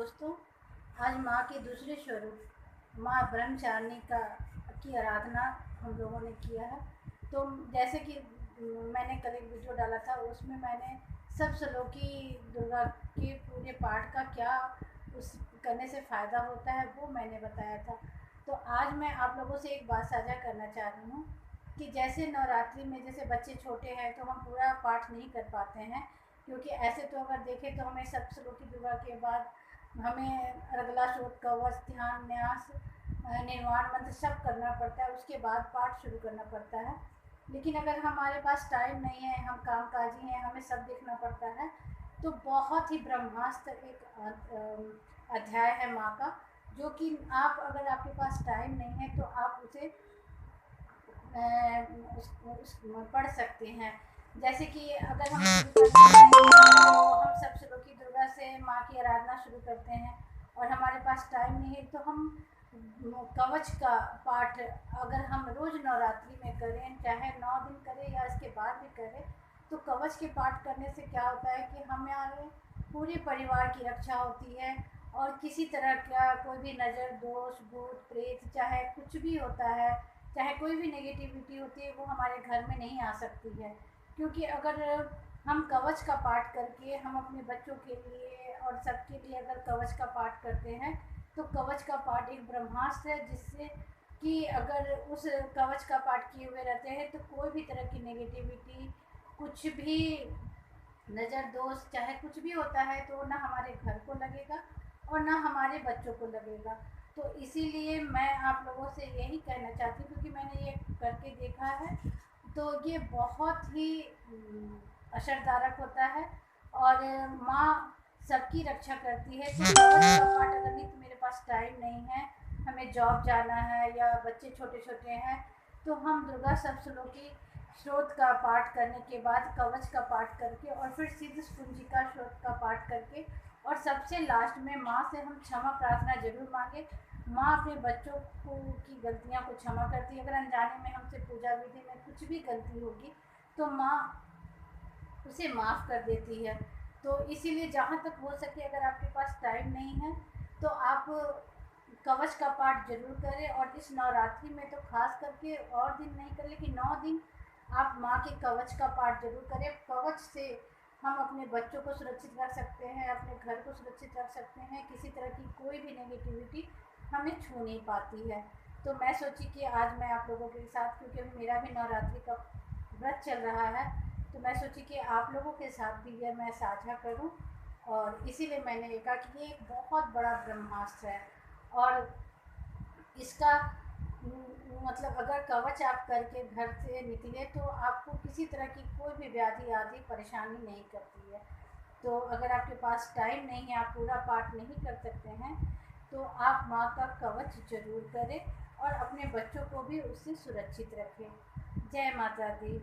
दोस्तों, आज माँ के दूसरे स्वरूप माँ ब्रह्मचारिणी का की आराधना हम लोगों ने किया है। तो जैसे कि मैंने कल एक वीडियो डाला था, उसमें मैंने सब श्लोक की दुर्गा के पूरे पाठ का क्या उस करने से फ़ायदा होता है वो मैंने बताया था। तो आज मैं आप लोगों से एक बात साझा करना चाह रही हूँ कि जैसे नवरात्रि में जैसे बच्चे छोटे हैं तो हम पूरा पाठ नहीं कर पाते हैं, क्योंकि ऐसे तो अगर देखें तो हमें सब श्लोक की दुर्गा के बाद हमें अर्गला शोध कवच ध्यान न्यास निर्वाण मंत्र सब करना पड़ता है, उसके बाद पाठ शुरू करना पड़ता है। लेकिन अगर हमारे पास टाइम नहीं है, हम कामकाजी हैं, हमें सब देखना पड़ता है, तो बहुत ही ब्रह्मास्त्र एक अध्याय है माँ का, जो कि आप अगर आपके पास टाइम नहीं है तो आप उसे पढ़ सकते हैं। जैसे कि अगर हम शुरू करते हैं तो हम सब श्लोक की दुर्गा से माँ की आराधना शुरू करते हैं, और हमारे पास टाइम नहीं है तो हम कवच का पाठ अगर हम रोज़ नवरात्रि में करें, चाहे 9 दिन करें या इसके बाद भी करें, तो कवच के पाठ करने से क्या होता है कि हमारे पूरे परिवार की रक्षा होती है, और किसी तरह का कोई भी नज़र दोष भूत प्रेत चाहे कुछ भी होता है, चाहे कोई भी नेगेटिविटी होती है, वो हमारे घर में नहीं आ सकती है। क्योंकि अगर हम कवच का पाठ करके हम अपने बच्चों के लिए और सबके लिए अगर कवच का पाठ करते हैं, तो कवच का पाठ एक ब्रह्मास्त्र है, जिससे कि अगर उस कवच का पाठ किए हुए रहते हैं तो कोई भी तरह की नेगेटिविटी, कुछ भी नज़र दोष चाहे कुछ भी होता है, तो ना हमारे घर को लगेगा और ना हमारे बच्चों को लगेगा। तो इसीलिए मैं आप लोगों से यही कहना चाहती हूँ, क्योंकि मैंने ये करके देखा है, तो ये बहुत ही असरदारक होता है। और माँ सबकी रक्षा करती है। तो कवच का पाठ अगर नहीं, तो मेरे पास टाइम नहीं है, हमें जॉब जाना है या बच्चे छोटे छोटे हैं, तो हम दुर्गा सप्तशती स्रोत का पाठ करने के बाद कवच का पाठ करके और फिर सिद्ध कुंजिका स्रोत का पाठ करके और सबसे लास्ट में माँ से हम क्षमा प्रार्थना जरूर मांगे। माँ अपने बच्चों को की गलतियाँ को क्षमा करती है। अगर अनजाने में हमसे पूजा विधि में कुछ भी गलती होगी तो माँ उसे माफ़ कर देती है। तो इसीलिए जहाँ तक हो सके, अगर आपके पास टाइम नहीं है तो आप कवच का पाठ जरूर करें, और इस नवरात्रि में तो खास करके और दिन नहीं करें, लेकिन 9 दिन आप माँ के कवच का पाठ जरूर करें। कवच से हम अपने बच्चों को सुरक्षित रख सकते हैं, अपने घर को सुरक्षित रख सकते हैं, किसी तरह की कोई भी नेगेटिविटी हमें छू नहीं पाती है। तो मैं सोची कि आज मैं आप लोगों के साथ, क्योंकि मेरा भी नवरात्रि का व्रत चल रहा है, तो मैं सोची कि आप लोगों के साथ भी यह मैं साझा करूं, और इसीलिए मैंने देखा कि ये एक बहुत बड़ा ब्रह्मास्त्र है। और इसका मतलब अगर कवच आप करके घर से निकले तो आपको किसी तरह की कोई भी व्याधि आदि परेशानी नहीं करती है। तो अगर आपके पास टाइम नहीं है, आप पूरा पाठ नहीं कर सकते हैं, तो आप माँ का कवच जरूर करें और अपने बच्चों को भी उससे सुरक्षित रखें। जय माता दी।